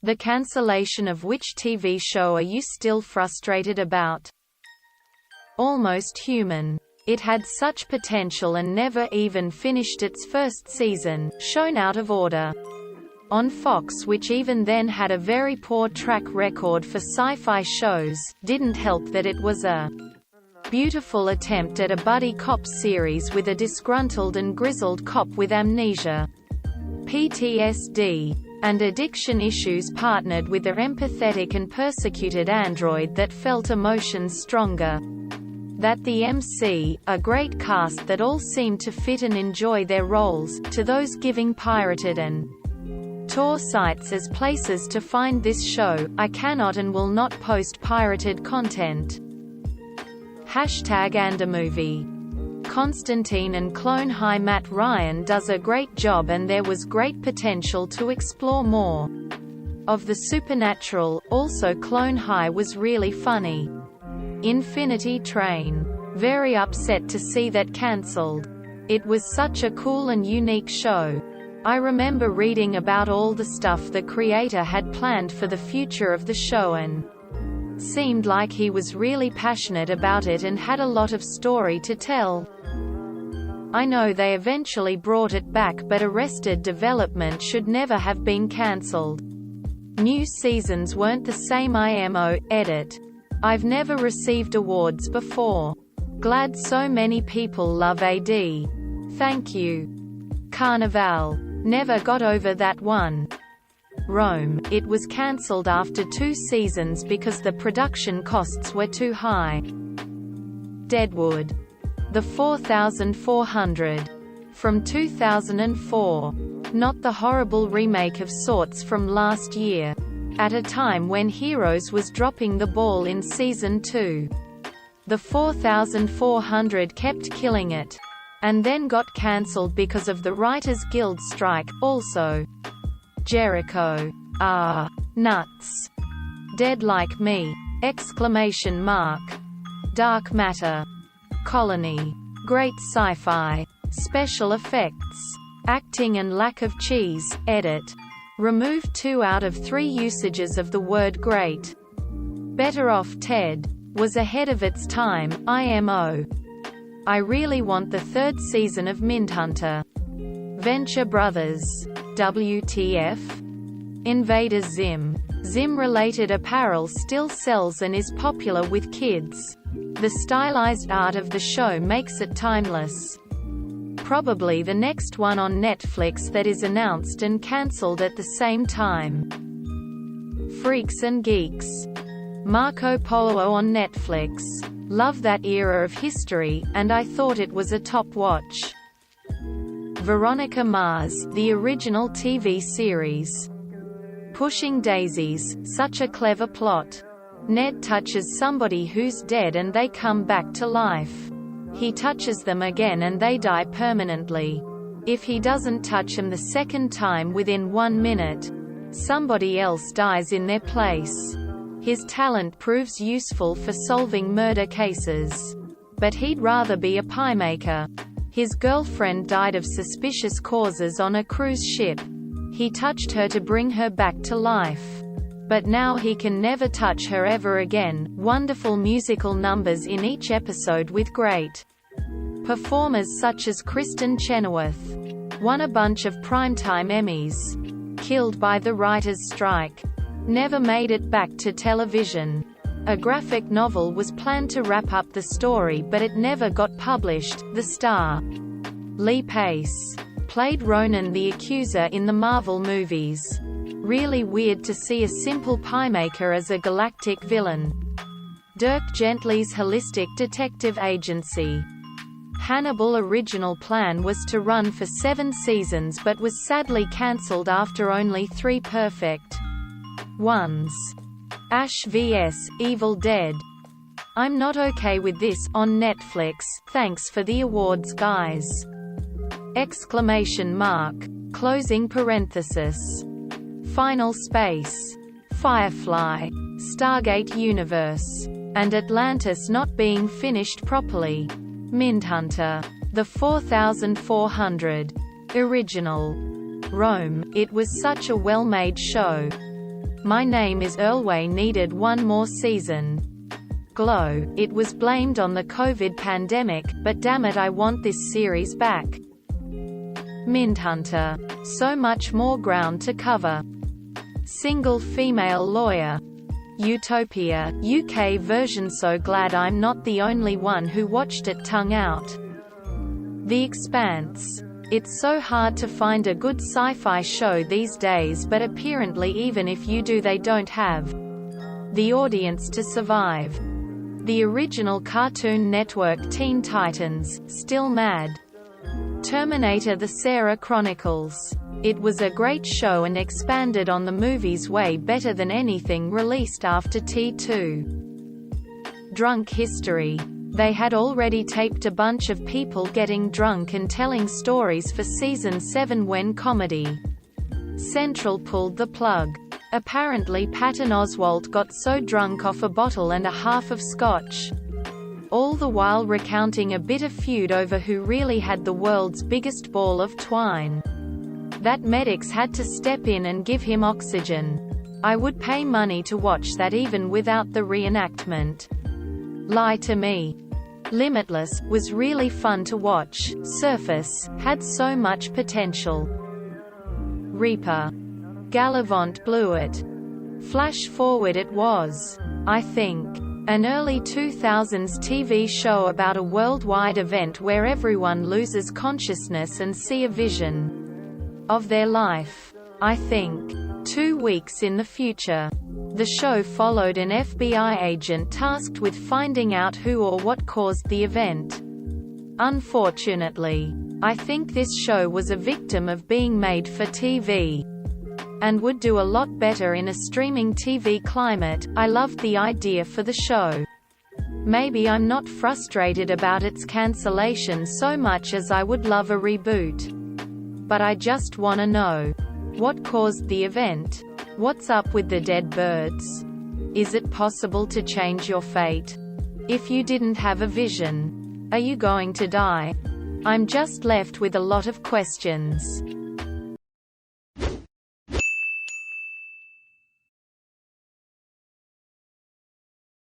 The cancellation of which TV show are you still frustrated about? Almost Human. It had such potential and never even finished its first season, shown out of order on Fox, which even then had a very poor track record for sci-fi shows. Didn't help that it was a beautiful attempt at a buddy cop series with a disgruntled and grizzled cop with amnesia, PTSD, and addiction issues partnered with an empathetic and persecuted android that felt emotions stronger than the MC, a great cast that all seemed to fit and enjoy their roles. To those giving pirated and Tor sites as places to find this show, I cannot and will not post pirated content. #AndaMovie. Constantine and Clone High. Matt Ryan does a great job, and there was great potential to explore more of the supernatural. Also, Clone High was really funny. Infinity Train. Very upset to see that cancelled. It was such a cool and unique show. I remember reading about all the stuff the creator had planned for the future of the show, and seemed like he was really passionate about it and had a lot of story to tell. I know they eventually brought it back, but Arrested Development should never have been cancelled. New seasons weren't the same. IMO, edit. I've never received awards before. Glad so many people love AD. Thank you. Carnival. Never got over that one. Rome. It was cancelled after 2 seasons because the production costs were too high. Deadwood. The 4400. From 2004. Not the horrible remake of sorts from last year. At a time when Heroes was dropping the ball in Season 2. The 4400 kept killing it. And then got cancelled because of the Writers Guild strike. Also, Jericho. Ah, nuts. Dead Like Me! Exclamation mark. Dark Matter. Colony. Great sci-fi. Special effects. Acting and lack of cheese. Edit. Remove 2 out of 3 usages of the word great. Better Off Ted. Was ahead of its time. IMO. I really want the 3rd season of Mindhunter. Venture Brothers. WTF? Invader Zim. Zim-related apparel still sells and is popular with kids. The stylized art of the show makes it timeless. Probably the next one on Netflix that is announced and cancelled at the same time. Freaks and Geeks. Marco Polo on Netflix. Love that era of history, and I thought it was a top watch. Veronica Mars, the original TV series. Pushing Daisies, such a clever plot. Ned touches somebody who's dead and they come back to life. He touches them again and they die permanently. If he doesn't touch them the second time within 1 minute, somebody else dies in their place. His talent proves useful for solving murder cases. But he'd rather be a pie maker. His girlfriend died of suspicious causes on a cruise ship. He touched her to bring her back to life. But now he can never touch her ever again. Wonderful musical numbers in each episode with great performers such as Kristen Chenoweth. Won a bunch of primetime Emmys. Killed by the writers' strike. Never made it back to television. A graphic novel was planned to wrap up the story, but it never got published. The star, Lee Pace, played Ronan the Accuser in the Marvel movies. Really weird to see a simple pie maker as a galactic villain. Dirk Gently's Holistic Detective Agency. Hannibal original plan was to run for 7 seasons but was sadly cancelled after only 3 perfect ones. Ash vs. Evil Dead. I'm not okay with this, on Netflix. Thanks for the awards, guys. Exclamation mark. Closing parenthesis. Final Space. Firefly. Stargate Universe. And Atlantis not being finished properly. Mindhunter. The 4400. Original. Rome. It was such a well-made show. My Name is Earlway needed one more season. Glow, it was blamed on the COVID pandemic, but damn it I want this series back. Mindhunter. So much more ground to cover. Single female lawyer. Utopia, UK version. So glad I'm not the only one who watched it tongue out. The Expanse. It's so hard to find a good sci-fi show these days, but apparently even if you do they don't have the audience to survive. The original Cartoon Network Teen Titans, still mad. Terminator: The Sarah Chronicles. It was a great show and expanded on the movies way better than anything released after T2. Drunk History. They had already taped a bunch of people getting drunk and telling stories for season 7 when Comedy Central pulled the plug. Apparently Patton Oswalt got so drunk off a bottle and a half of scotch, all the while recounting a bitter feud over who really had the world's biggest ball of twine, that medics had to step in and give him oxygen. I would pay money to watch that even without the reenactment. Lie to Me. Limitless was really fun to watch. Surface had so much potential. Reaper. Gallivant blew it. Flash forward, it was, I think, an early 2000s TV show about a worldwide event where everyone loses consciousness and see a vision of their life. I think 2 weeks in the future. The show followed an FBI agent tasked with finding out who or what caused the event. Unfortunately, I think this show was a victim of being made for TV, and would do a lot better in a streaming TV climate. I loved the idea for the show. Maybe I'm not frustrated about its cancellation so much as I would love a reboot. But I just wanna know, what caused the event? What's up with the dead birds? Is it possible to change your fate? If you didn't have a vision, are you going to die? I'm just left with a lot of questions.